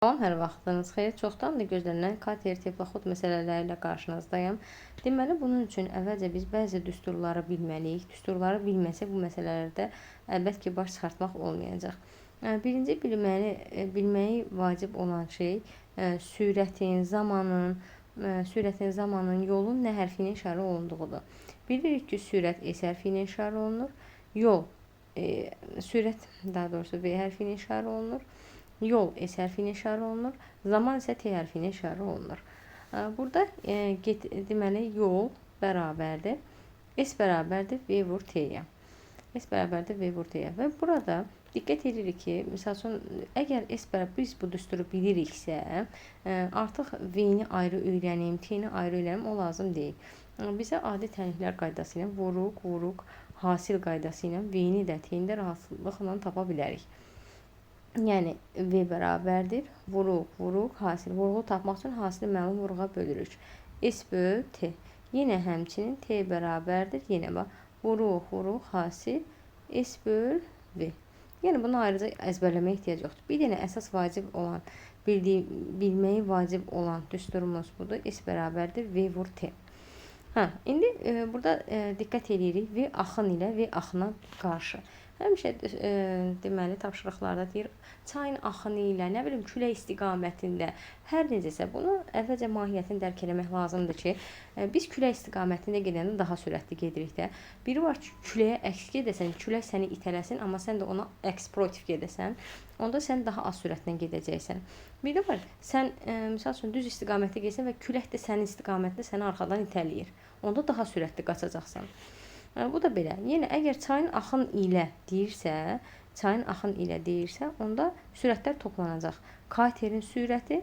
Salam, hər vaxtınız xeyir. Çoxdandır gözlənilən kater teplaxod məsələləri ilə qarşınızdayım. Deməli, bunun üçün əvvəlcə biz bəzi düsturları bilməliyik. Düsturları bilməsək bu məsələlərdə əlbəttə ki, baş çıxartmaq olmayacaq. Birinci bilməyi vacib olan şey sürətin, zamanın, yolun nə hərfi ilə işarə olunduğudur. Bilirik ki, sürət S hərfi ilə işarə olunur. Yol, sürət daha doğrusu V hərfi ilə işarə olunur. Yol S hərfi ilə işarə olunur. Zaman isə T hərfi ilə işarə olunur. Burada deməli yol bərabərdir. S bərabərdir V vur T-yə. S bərabərdir V vur T-yə. Və burada diqqət edirik ki, misal üçün, əgər S bərabər biz bu düsturu biliriksə, artıq V-ni ayrı öyrənim, T-ni ayrı öyrənim, o lazım deyil. Bizə adi tənliklər qaydası ilə vuruq, hasil qaydası ilə V-ni də T-ni də rahatlıqla tapa bilərik. Yəni, V bərabərdir, vuruq, hasil. Vuruğu tapmaq üçün hasili məlum vuruğa bölürük. S böl T. Yenə həmçinin T bərabərdir. Yenə bax, vuruq, hasil. S böl V. Yəni, bunu ayrıca əzbərləməyə ehtiyac yoxdur. Bir dənə əsas vacib olan, bilməyi vacib olan düsturumuz budur. S bərabərdir, V vur T. İndi burada diqqət edirik V axın ilə V axına qarşı. Həmişə deməli tapşırıqlarda deyir, çayın axını ilə, nə bilim, külək istiqamətində, hər necəsə bunu əvvəlcə mahiyyətini dərk eləmək lazımdır ki, biz külək istiqamətində gedəndə daha sürətli gedirik də. Biri var ki, küləyə əks gedəsən, külək səni itələsin, amma sən də ona əks proaktiv gedəsən, onda sən daha az sürətlə gedəcəksən. Bir də var, sən misal üçün düz istiqamətdə gedəsən və külək də sənin istiqamətində səni arxadan itələyir. Onda daha sürətli qaçacaqsan. Bu da belə. Yenə əgər çayın axın ilə deyirsə, onda sürətlər toplanacaq. Katerin sürəti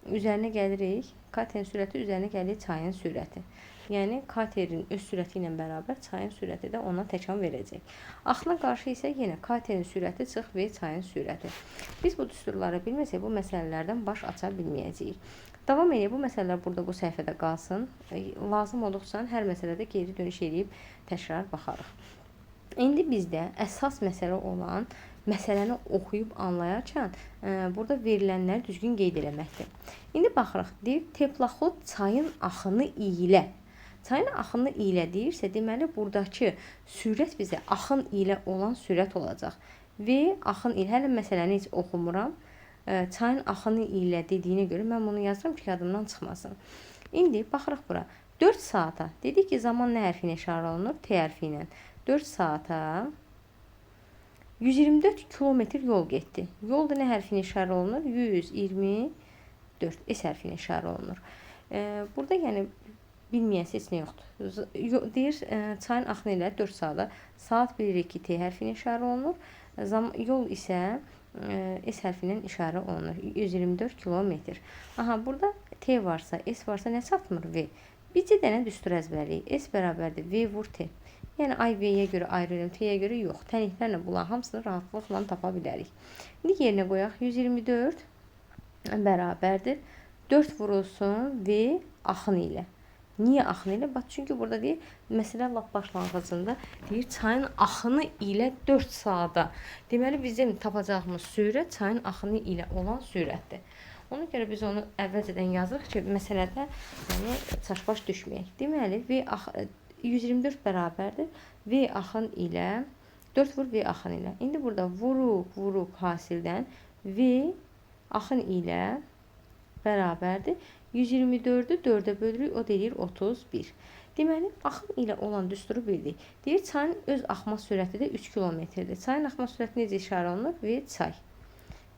üzərinə gəlirik. Katerin sürəti üzərinə gəlir çayın sürəti. Yəni katerin öz sürəti ilə bərabər çayın sürəti də ona təkan verəcək. Axına qarşı isə yenə katerin sürəti çıx və çayın sürəti. Biz bu düsturları bilməsək bu məsələlərdən baş aça bilməyəcəyik. Davam edək, bu məsələlər burada bu səhifədə qalsın. Lazım olduqca hər məsələdə geri dönüş edib təkrar baxarıq. İndi bizdə əsas məsələ olan məsələni oxuyub anlayarkən burada verilənləri düzgün qeyd eləməkdir. İndi baxırıq, deyir, teplaxod çayın axını ilə. Çayın axını ilə deyirsə, deməli, buradakı sürət bizə axın ilə olan sürət olacaq. Və axın ilə, hələ məsələni heç oxumuram. Çayın axını ilə dediyinə görə mən bunu yazıram ki, yadımdan çıxmasın. İndi baxırıq bura. 4 saata, dedik ki, zaman nə hərfi ilə işarə olunur? T hərfi ilə. 4 saata 124 kilometr yol getdi. Yol da nə hərfi ilə işarə olunur? 124 S hərfi ilə işarə olunur. Burada yəni bilməyəsi heç nə yoxdur. Deyir, çayın axını ilə 4 saata. Saat bilirik ki, T hərfi ilə işarə olunur. Yol isə S hərfi ilə işarə olunur. 124 kilometr. Burada T varsa, S varsa nə çatmır? V. Bircə dənə düstur əzbərləyik. S bərabərdir, V vur T. Yəni, V-yə görə ayrı, T-yə görə yox. Tənliklərlə bunların hamısını rahatlıqla tapa bilərik. İndi yerinə qoyaq. 124 bərabərdir. 4 vurulsun V axın ilə. Niyə axını ilə? Bax, çünki burada deyir, məsələ lap başlanğıcında deyir, çayın axını ilə 4 saata. Deməli, bizim tapacağımız sürət çayın axını ilə olan sürətdir. Ona görə biz onu əvvəlcədən yazırıq ki, məsələdə çaşbaş düşməyək. Deməli, 124 bərabərdir. V axın ilə 4 vur V axın ilə. İndi burada vuruq hasildən V axın ilə bərabərdir. 124-ü 4-ə bölürük, o deyir 31. Deməli, axın ilə olan düsturu bildik. Deyir, çayın öz axma sürəti də 3 kilometrdir. Çayın axma sürəti necə işarə olunur? V çay.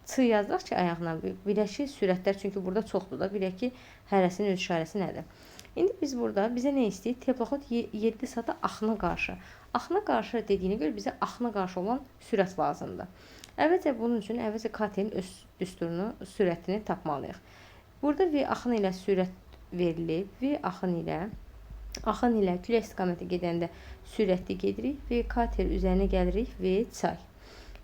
Ç yazdıq ki, ayağına bilək ki, sürətlər çünki burada çoxdur da, bilək ki, hərəsinin öz işarəsi nədir? İndi biz burada bizə nə istəyik? Teplaxod 7 saata axına qarşı. Axına qarşı dediyinə görə bizə axına qarşı olan sürət lazımdır. Əvvəlcə bunun üçün katerin öz düsturunu, sürətini tapmalıyıq. Burada V axın ilə sürət verilib. V axın ilə külə istiqamətə gedəndə sürətli gedirik. V kater üzərinə gəlirik. V çay.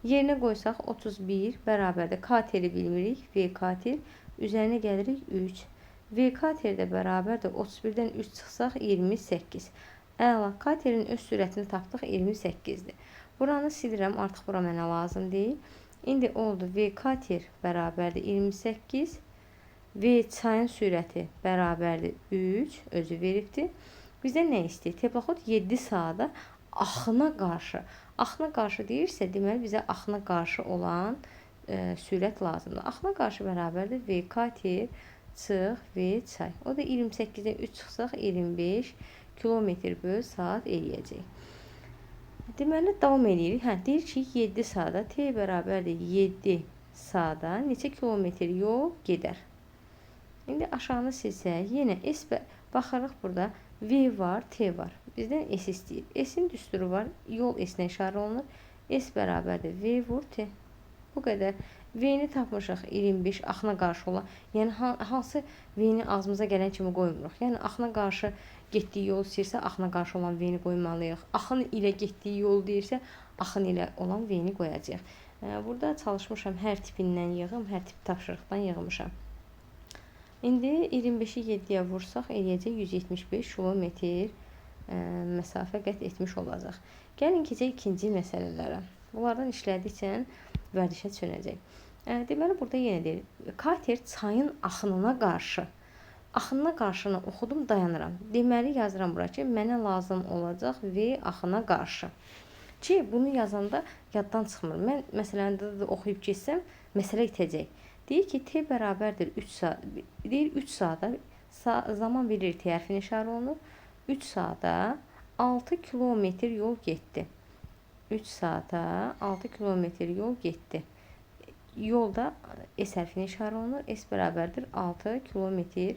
Yerinə qoysaq 31 bərabərdə kateri bilmirik. V kater üzərinə gəlirik 3. V kater də bərabərdə 31-dən 3 çıxsaq 28. Əla, katerin öz sürətini tapdıq 28-dir. Buranı silirəm, artıq bura mənə lazım deyil. İndi oldu V kater bərabərdir 28. V çayın sürəti bərabərdir 3. Özü veribdir. Bizdən nə istəyir? Teplokod 7 saata axına qarşı. Axına qarşı deyirsə, deməli bizə axına qarşı olan sürət lazımdır. Axına qarşı bərabərdir V kater çıx V çay. O da 28-dən 3 çıxsaq 25 km/saat eləyəcək. Deməli, davam edirik. Deyir ki, 7 saata T bərabərdir 7 saata neçə kilometr yol gedər? İndi aşağını silsək, yenə S baxarıq burada V var, T var. Bizdən S istəyir. S-in düsturu var, yol S-nə işarə olunur. S bərabərdir V vur T. Bu qədər. V-ni tapmışıq 25 axına qarşı olan. Yəni hansı V-ni ağzımıza gələn kimi qoymuruq. Yəni axına qarşı getdiyi yol istəyirsə, axına qarşı olan V-ni qoymalıyıq. Axın ilə getdiyi yol deyirsə, axın ilə olan V-ni qoyacağıq. Burada çalışmışam hər tipindən yığım, hər tip tapşırıqdan yığmışam. İndi 25-i 7-yə vursaq, eləyəcək 175 km məsafə qət etmiş olacaq. Gəlin keçək ikinci məsələlərə. Bunlardan işlədikcə vərdişə çönəcək. Deməli, burada yenə deyir, kater çayın axınına qarşı. Axınına qarşını oxudum, dayanıram. Deməli, yazıram bura ki, mənə lazım olacaq V axına qarşı. Ki, bunu yazanda yaddan çıxmır. Mən məsələni də oxuyub geçsəm, məsələ itəcək. Deyir ki, T bərabərdir 3 saat. Deyir, 3 saata zaman verir, T hərfini işarə olunur. 3 saata 6 kilometr yol getdi. 3 saata 6 kilometr yol getdi. Yolda S hərfini işarə olunur. S bərabərdir 6 kilometr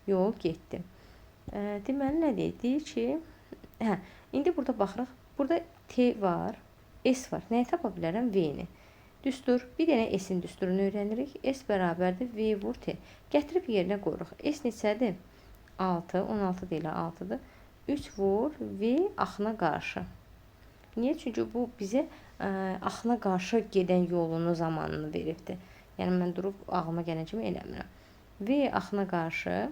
yol getdi. Deməli, nə deyir? Deyir ki, indi burada baxırıq. Burada T var, S var. Nəyi tapa bilərəm? V-ni. Düstur. Bir dənə S-in düsturunu öyrənirik. S bərabərdir V vur T. Gətirib yerinə qoyuruq. S neçədir? 6. 16 deyil, 6-dır. 3 vur V axına qarşı. Niyə? Çünki bu bizə axına qarşı gedən yolunu zamanını veribdir. Yəni, mən durub ağlıma gələn kimi eləmirəm. V axına qarşı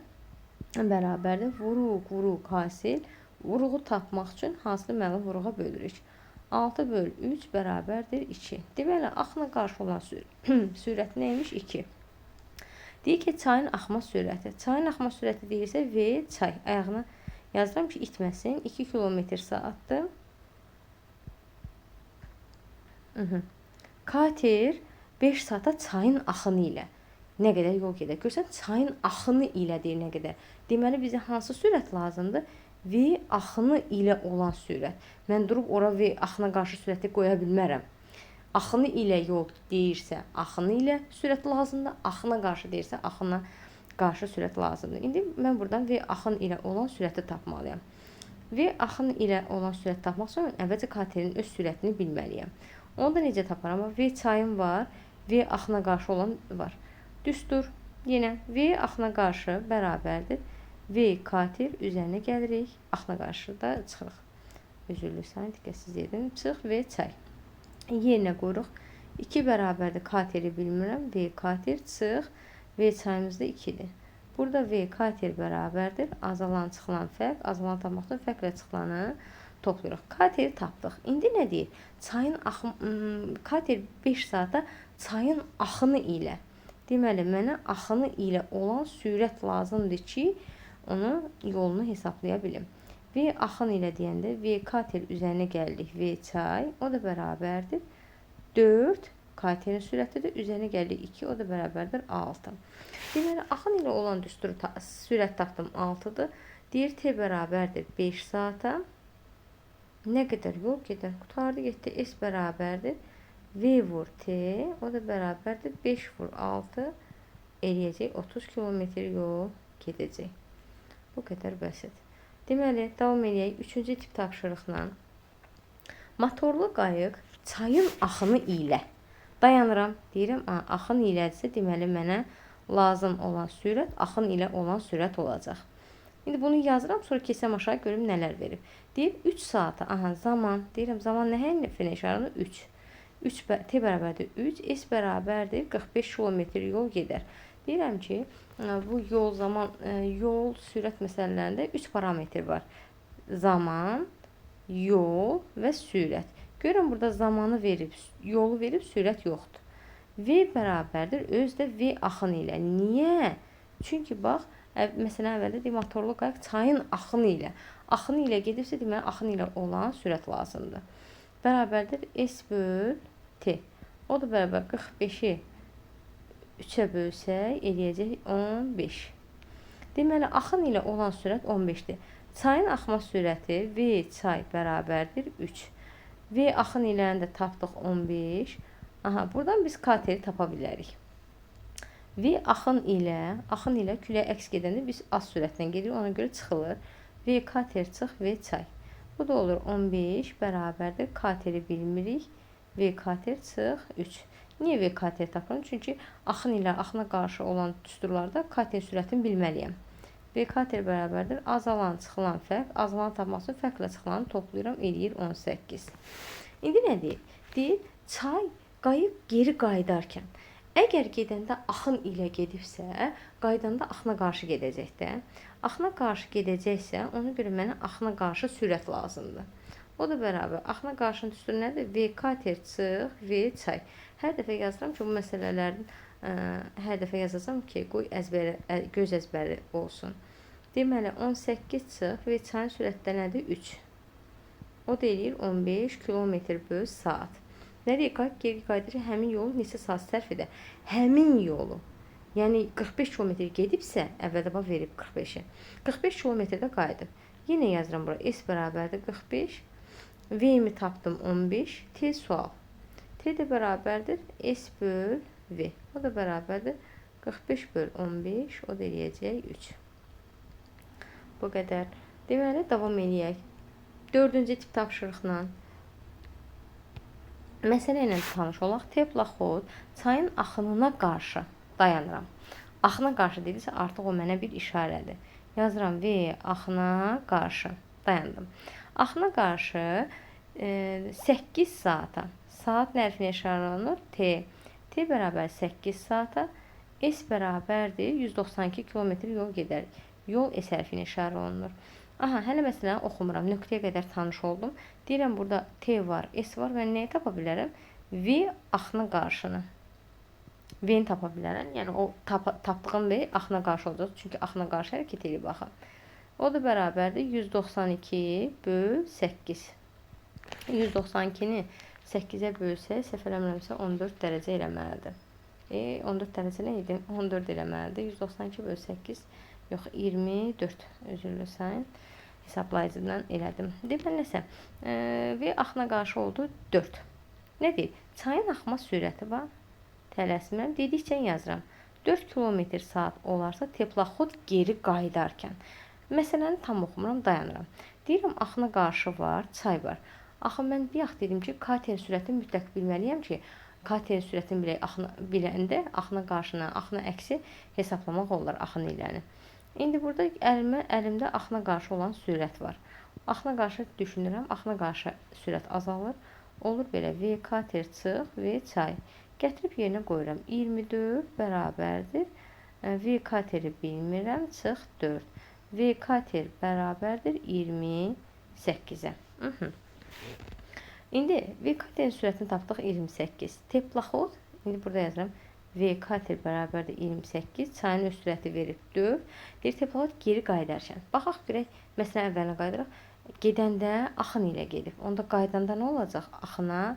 bərabərdir. Vuruq, hasil. Vuruğu tapmaq üçün hansılı məlum vuruğa bölürük. 6 böl 3 bərabərdir 2. Deməli, axına qarşı olan sürəti neymiş? 2. Deyir ki, çayın axma sürəti. Çayın axma sürəti deyirsə, V çay. Ayağını yazıram ki, itməsin. 2 km/saatdır. Kater 5 saata çayın axını ilə nə qədər yol gedər? Görsən, çayın axını ilə deyir nə qədər. Deməli, bizə hansı sürət lazımdır? V axını ilə olan sürət. Mən durub ora V axına qarşı sürəti qoya bilmərəm. Axını ilə yol deyirsə, axını ilə sürət lazımdır. Axına qarşı deyirsə, axına qarşı sürət lazımdır. İndi mən buradan V axın ilə olan sürəti tapmalıyam. V axın ilə olan sürəti tapmaq üçün əvvəlcə katerin öz sürətini bilməliyəm. Onu da necə taparam? V çayım var, V axına qarşı olan var. Düstur. Yenə V axına qarşı bərabərdir. V kater üzərinə gəlirik. Axına qarşı da çıxırıq. Üzürlüsən, diqqətsiz edin. Çıx V çay. Yerinə qoyuruq. 2 bərabərdir. Kateri bilmirəm. V kater çıx. V çayımız da 2-dir. Burada V kater bərabərdir. Azalan çıxılan fərq. Azalan tapmaq üçün fərqlə çıxılanı toplayırıq. Kateri tapdıq. İndi nə deyir? Çayın kater 5 saata çayın axını ilə. Deməli, mənə axını ilə olan sürət lazımdır ki, onu yolunu hesablaya bilim. V axın ilə deyəndə V kater üzərinə gəldik. V çay. O da bərabərdir 4. Katerin sürətidir. Üzərinə gəldik 2. O da bərabərdir 6. Deməli, axın ilə olan düsturu sürət tapdım 6-dır. Deyir T bərabərdir 5 saata. Nə qədər yol gedər? Qutardı getdi. S bərabərdir V vur T. O da bərabərdir 5 vur 6. Eləyəcək 30 km yol gedəcək. Bu qədər bəsit. Deməli, davam edək 3-cü tip tapşırıqla. Motorlu qayıq çayın axını ilə. Dayanıram. Deyirəm, axın ilədirsə, deməli, mənə lazım olan sürət axın ilə olan sürət olacaq. İndi bunu yazıram, sonra keçsəm aşağı görüm nələr verib. Deyir, 3 saata, zaman. Deyirəm, zaman nə hərfinə işarəni? 3. T bərabərdir 3, S bərabərdir 45 km yol gedər. Deyirəm ki, bu yol sürət məsələlərində 3 parametr var. Zaman, yol və sürət. Görürəm, burada zamanı verib, yolu verib, sürət yoxdur. V bərabərdir öz də V axını ilə. Niyə? Çünki bax, məsələn əvvəldə deyim, motorlu qayıq çayın axını ilə gedirsə, deməli axını ilə olan sürət lazımdır. Bərabərdir S böl T. O da bərabər 45-i 3-ə bölsək eləyəcək 15. Deməli, axın ilə olan sürət 15-dir. Çayın axma sürəti V çay bərabərdir 3. V axın iləni də tapdıq 15. Aha, buradan biz KT-yi tapa bilərik. V axın ilə külək əks gedəndə biz az sürətlə gedirik, ona görə çıxılır. V KT çıx, V çay. Bu da olur 15 bərabərdir. KT-yi bilmirik. V KT çıx 3. Niyə V KT tapıram? Çünki axın ilə axına qarşı olan düsturlarda KT sürətini bilməliyəm. V KT bərabərdir. Azalan, çıxılan fərq. Azalan tapmaq üçün fərqlə çıxılanı toplayıram, eləyir 18. İndi nə deyir? Deyir, çay, qayıq geri qayıdarkən, əgər gedəndə axın ilə gedibsə, qaydanda axına qarşı gedəcək də. Axına qarşı gedəcəksə, ona görə mənə axına qarşı sürət lazımdır. O da bərabər. Axına qarşının düsturu nədir? V KT çıx, V çay. Hər dəfə yazıram ki, bu məsələlərin hər dəfə yazacağam ki, qoy göz əzbəri olsun. Deməli, 18 çıx, V çayın sürətdə nədir? 3. O da eləyir 15 km/saat. Nə deyir? Qayıq geri qayıdır, həmin yolu neçə saat sərf edə? Həmin yolu. Yəni 45 km gedibsə, əvvəldə bax verib 45-i. 45 km-də qayıdıb. Yenə yazıram bura. S bərabərdir 45. V-mi tapdım 15. T sual. T də bərabərdir S böl V. O da bərabərdir 45 böl 15. O da eləyəcək 3. Bu qədər. Deməli, davam eləyək. 4-cü tip tapşırıqla. Məsələ ilə tanış olaq. Teplaxod çayın axınına qarşı dayanıram. Axına qarşı dedirsə, artıq o mənə bir işarədir. Yazıram V axına qarşı dayandım. Axına qarşı 8 saata. Saat nərfinə işarə olunur. T. T bərabər 8 saata. S bərabərdir 192 km yol gedər. Yol S hərfinə işarə olunur. Aha, hələ məsələn oxumuram. Nöqtəyə qədər tanış oldum. Deyirəm, burada T var, S var. Mən nəyi tapa bilərəm? V axına qarşını. V-ni tapa bilərəm. Yəni, o tapdığım V axına qarşı olacaq. Çünki axına qarşı hərəkət edib baxın. O da bərabərdir 192 böl 8. 192-ni 8-ə bölsək, səhv eləmirəmsə 14 dərəcə eləməlidir. 14 dərəcə nə idi? 14 eləməlidir. 192 böl 8, yox 24, özürlü sayın. Hesablayıcıdan elədim. Deməli nəsə, V axına qarşı oldu 4. Nə deyir? Çayın axma sürəti var. Tələsmirəm. Dedikcə yazıram. 4 km/saat olarsa teplaxod geri qayıdarkən. Məsələni tam oxumuram, dayanıram. Deyirəm, axına qarşı var, çay var. Axı mən bir vaxt dedim ki, KT sürətini mütləq bilməliyəm ki, KT sürətini biləndə axına qarşına, axına əksi hesablamaq olar axın iləni. İndi burada əlimdə axına qarşı olan sürət var. Axına qarşı düşünürəm, axına qarşı sürət azalır. Olur belə, V KT çıx, V çay. Gətirib yerinə qoyuram. 24 bərabərdir. V KT-i bilmirəm, çıx 4. V KT bərabərdir 28-ə. İndi V KT-in sürətini tapdıq 28. Teplaxod, indi burada yazıram. V KT bərabərdir 28. Çayın öz sürəti verib 4. Deyir, teplaxod geri qayıdarkən. Baxaq görək, məsələn əvvəlinə qayıdıraq. Gedəndə axın ilə gedib. Onda qaydanda nə olacaq? Axına,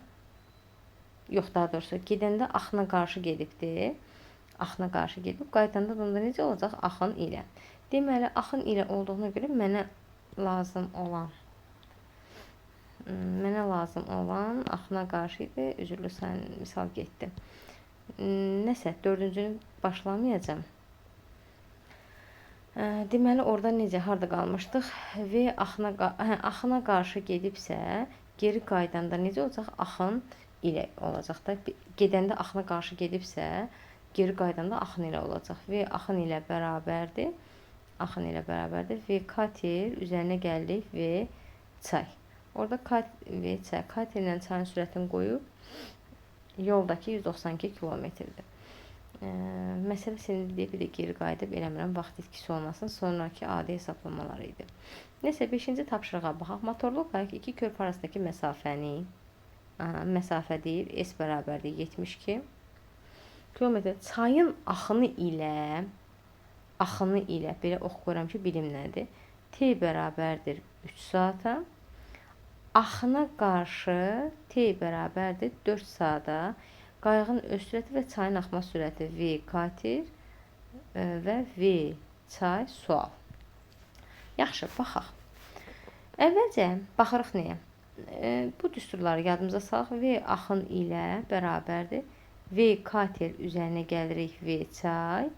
yox daha doğrusu, gedəndə axına qarşı gedibdir. Axına qarşı gedib. Qaydanda da onda necə olacaq? Axın ilə. Deməli, axın ilə olduğuna görə mənə lazım olan axına qarşı idi. Üzürlü sayın misal getdi. Nəsə, 4-cünü başlamayacağım. Deməli, orada necə, harada qalmışdıq? V axına qarşı gedibsə, geri qaydanda necə olacaq? Axın ilə olacaq da. Gedəndə axına qarşı gedibsə, geri qaydanda axın ilə olacaq. V axın ilə bərabərdir. Axın ilə bərabərdir. V kater üzərinə gəldik. V çay. Orada V çay. Kater ilə çayın sürətini qoyub, yoldakı 192 kilometrdir. Məsələsini bir də geri qayıdıb eləmirəm, vaxt itkisi olmasın, sonraki adi hesablamalar idi. Nəsə, 5-ci tapşırığa baxaq. Motorlu qayıq iki körpü arasındakı məsafəni, məsafə deyir, S bərabərdir 72. kilometr. Çayın axını ilə belə ox qoyuram ki, bilim nədir? T bərabərdir 3 saata. Axına qarşı T bərabərdir 4 saata. Qayığın öz sürəti və çayın axma sürəti V kater və V çay sual. Yaxşı, baxaq. Əvvəlcə baxırıq nəyə? Bu düsturları yadımıza salaq. V axın ilə bərabərdir. V kater üzərinə gəlirik V çay.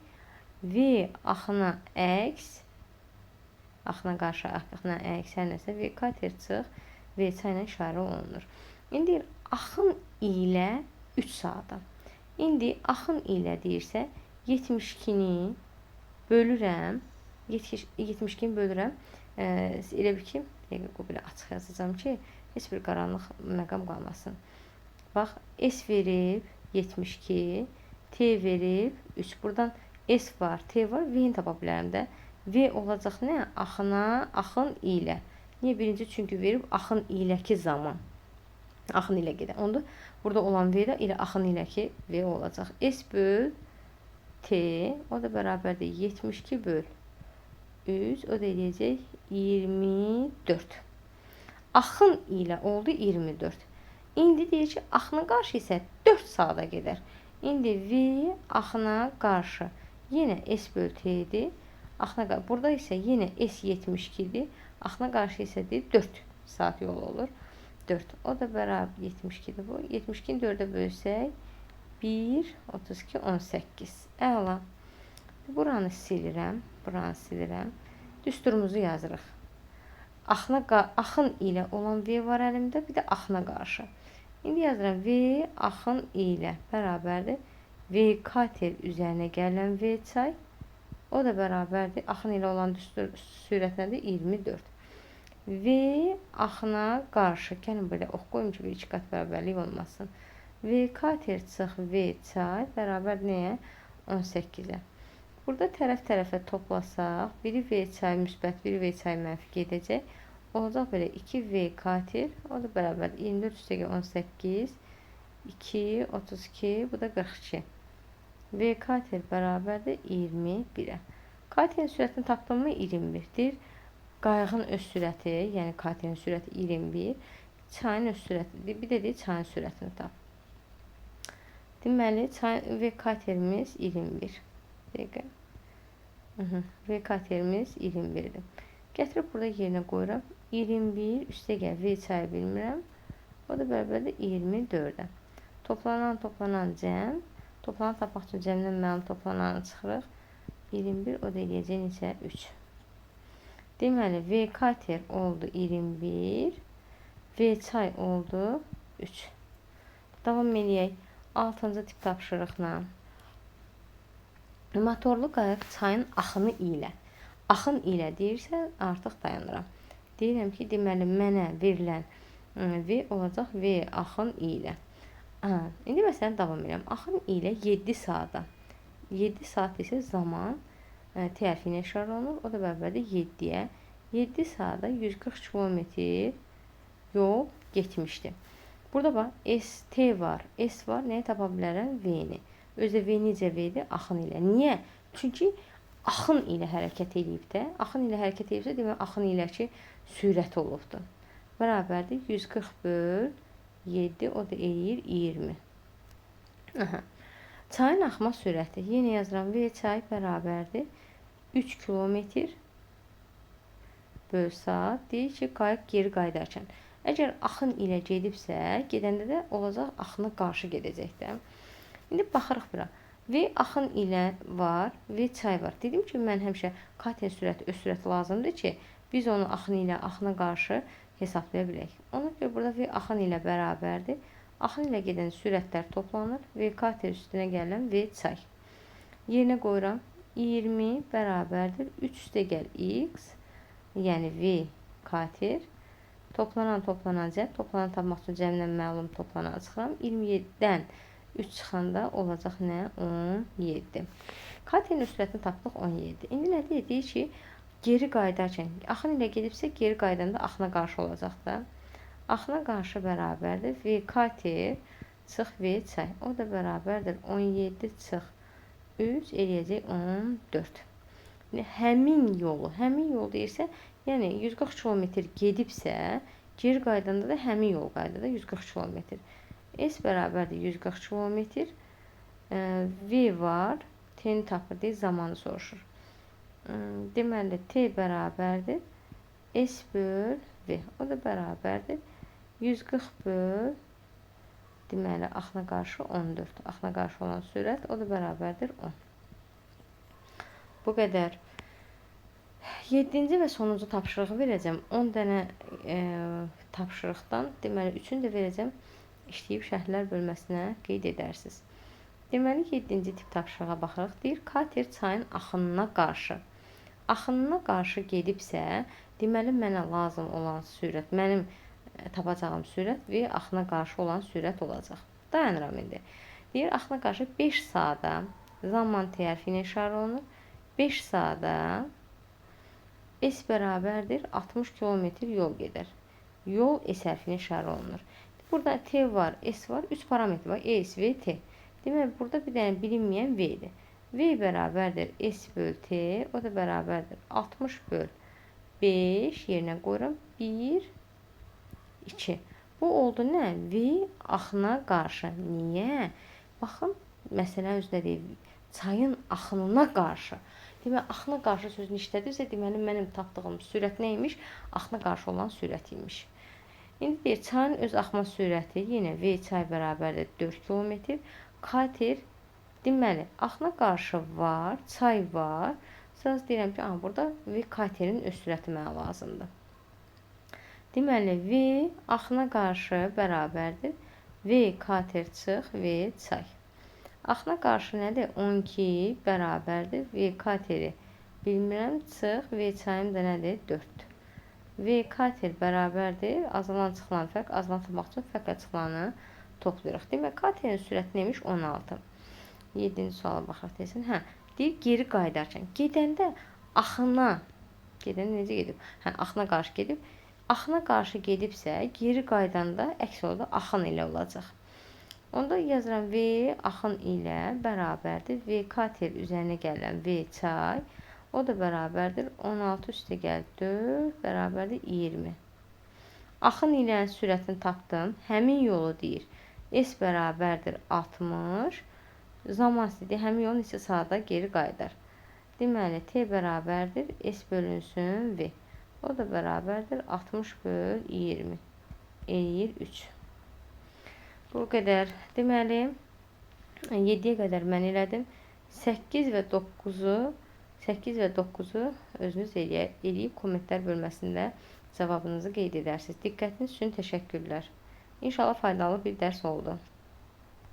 V axına əks. Axına qarşı axına əks hər nəsə. V kater çıx. V çay ilə işarə olunur. İndi axın ilə 3 saata. İndi axın ilə deyirsə 72-ni bölürəm. 72-ni bölürəm. Elə bir ki, bu belə açıq yazacağım ki, heç bir qaranlıq məqam qalmasın. Bax, S verib 72, T verib 3. Buradan S var, T var, V-ni tapa bilərəm də. V olacaq nə? Axın ilə. Niyə? Birinci, çünki verib axın iləki zaman. Axın ilə gedən. Onda burada olan V də ilə axın iləki V olacaq. S böl T, o da bərabərdir 72 böl 3, o da eləyəcək 24. Axın ilə oldu 24. İndi deyir ki, axına qarşı isə 4 saata gedər. İndi V axına qarşı yenə S böl T-dir. Burada isə yenə S 72-dir. Axına qarşı isə 4 saat yol olur. 4. O da bərabər 72-dir bu. 72-ni 4-ə bölsək 1, 32, 18. Əla. Buranı silirəm. Düsturumuzu yazırıq. Axın ilə olan V var əlimdə. Bir də axına qarşı. İndi yazıram. V axın ilə bərabərdir. V kater üzərinə gələn V çay. O da bərabərdir. Axın ilə olan düstur sürətləndə 24. V axına qarşı. Gəlin belə ox qoyum ki, bir iki qat bərabərlik olmasın. V kater çıx V çay bərabər nəyə? 18-ə. Burada tərəf-tərəfə toplasaq, biri V çay müsbət, biri V çay mənfi gedəcək. Olacaq belə 2V kater. O da bərabər 24 üstəgə 18. 2, 32, bu da 42. V kater bərabərdir 21-ə. Katerin sürətini tapdımı 21-dir. Qayığın öz sürəti, yəni katerin sürəti 21. Çayın öz sürətidir. Bir də deyir, çayın sürətini tap. Deməli, V katerimiz 21. Dəqiqə. V katerimiz 21-dir. Gətirib burada yerinə qoyuram. 21 üstəgə V çayı bilmirəm. O da bərabərdir 24-ə. Toplanan cəm. Toplanan tapmaq üçün cəmdən mənim toplananı çıxırıq. 21, o da eləyəcək neçə? 3. Deməli, V kater oldu 21. V çay oldu 3. Davam eləyək. 6-cı tip tapşırıqla. Motorlu qayıq çayın axını ilə. Axın ilə deyirsə, artıq dayanıram. Deyirəm ki, deməli, mənə verilən V olacaq V axın ilə. İndi məsələn davam edirəm. Axın ilə 7 saata. 7 saat isə zaman T hərfi ilə işarə olunur. O da bərabərdir 7-yə. 7 saata 140 km yol getmişdi. Burada bax, ST var, S var. Nəyə tapa bilərəm? V-ni. Özdə V necə V-dir? Axın ilə. Niyə? Çünki axın ilə hərəkət edib də. Axın ilə hərəkət edibsə, demək, axın ilə ki, sürət olubdur. Bərabərdir 140 böl 7, o da eləyir 20. Çayın axma sürəti. Yenə yazıram. V çay bərabərdir 3 km böl saat. Deyir ki, qayıq geri qayıdarkən. Əgər axın ilə gedibsə, gedəndə də olacaq axına qarşı gedəcək də. İndi baxırıq bura. V axın ilə var, V çay var. Dedim ki, mən həmişə katerin sürəti, öz sürəti lazımdır ki, biz onu axın ilə axına qarşı hesablaya bilək. Ona görə burada V axın ilə bərabərdir. Axın ilə gedən sürətlər toplanır. V kater üstünə gələn V çay. Yerinə qoyuram. 20 bərabərdir 3 üstə gəl X, yəni V kater. Toplanan cəm. Toplanan tapmaq üçün cəmdən məlum toplanan çıxıram. 27-dən 3 çıxanda olacaq nə? 17. Katerin sürətini tapdıq 17. İndi nə deyir? Deyir ki, geri qayıdarkən, axın ilə gedibsə, geri qaydanda axına qarşı olacaq da. Axına qarşı bərabərdir. V kater çıx V çay. O da bərabərdir 17 çıx 3 eləyəcək 14. Həmin yol deyirsə, yəni 140 kilometr gedibsə, geri qaydanda da həmin yol qaydada 140 kilometr. S bərabərdir 140 kilometr. V var. T-ni tapır deyə zamanı soruşur. Deməli, T bərabərdir S böl V. O da bərabərdir 140 böl deməli, axına qarşı 14. Axına qarşı olan sürət o da bərabərdir 10. Bu qədər. 7-ci və sonuncu tapşırığı verəcəm. 10 dənə tapşırıqdan, deməli, 3-ünü də verəcəm. İşləyib şərhlər bölməsinə qeyd edərsiniz. Deməli, 7-ci tip tapşırığa baxırıq. Deyir, kater çayın axınına qarşı. Axınına qarşı gedibsə, deməli, mənə lazım olan sürət, mənim tapacağım sürət və axına qarşı olan sürət olacaq. Dayanıram indi. Deyir, axına qarşı 5 saata zaman T hərfi işarə olunur. 5 saata S bərabərdir 60 kilometr yol gedər. Yol S hərfinə işarə olunur. Burada T var, S var, 3 parametr var. S, V, T. Deməli, burada bir dənə bilinməyən V-dir. V bərabərdir S böl T. O da bərabərdir 60 böl 5. Yerinə qoyuram. 1, 2. Bu oldu nə? V axına qarşı. Niyə? Baxın, məsələn özündə deyil. Çayın axınına qarşı. Deməli, axına qarşı sözünü işlədirsə, deməli, mənim tapdığım sürət neymiş? Axına qarşı olan sürət imiş. İndi deyir, çayın öz axma sürəti yenə V çay bərabərdir 4 km. Kater, deməli, axına qarşı var, çay var. Sonra deyirəm ki, burada V katerin öz sürəti mənə lazımdır. Deməli, V axına qarşı bərabərdir V kater çıx, V çay. Axına qarşı nədir? 12 bərabərdir V kateri. Bilmirəm, çıx, V çayım da nədir? 4. V kater bərabərdir. Azalan çıxılan fərq, azalan tapmaq üçün fərqlə çıxılanı toplayırıq. Demək, katerin sürəti neymiş? 16. 7-ci suala baxaq desin. Deyir, geri qaydarkən. Gedəndə axına, gedəndə necə gedib? Axına qarşı gedib. Axına qarşı gedibsə, geri qaydanda əks oldu, axın ilə olacaq. Onda yazıram V axın ilə bərabərdir. V kater üzərinə gələn V çay. O da bərabərdir 16 üstə gəl 4 bərabərdir 20. Axın ilə sürətini tapdım. Həmin yolu deyir. S bərabərdir 60. Zaman istədiyi həmin yol neçə saata geri qaydar. Deməli, T bərabərdir S bölünsün V. O da bərabərdir 60 böl 20. Eləyir 3. Bu qədər. Deməli, 7-yə qədər mən elədim. 8 və 9-u özünüz eləyib kommentlər bölməsində cavabınızı qeyd edərsiniz. Diqqətiniz üçün təşəkkürlər. İnşallah faydalı bir dərs oldu.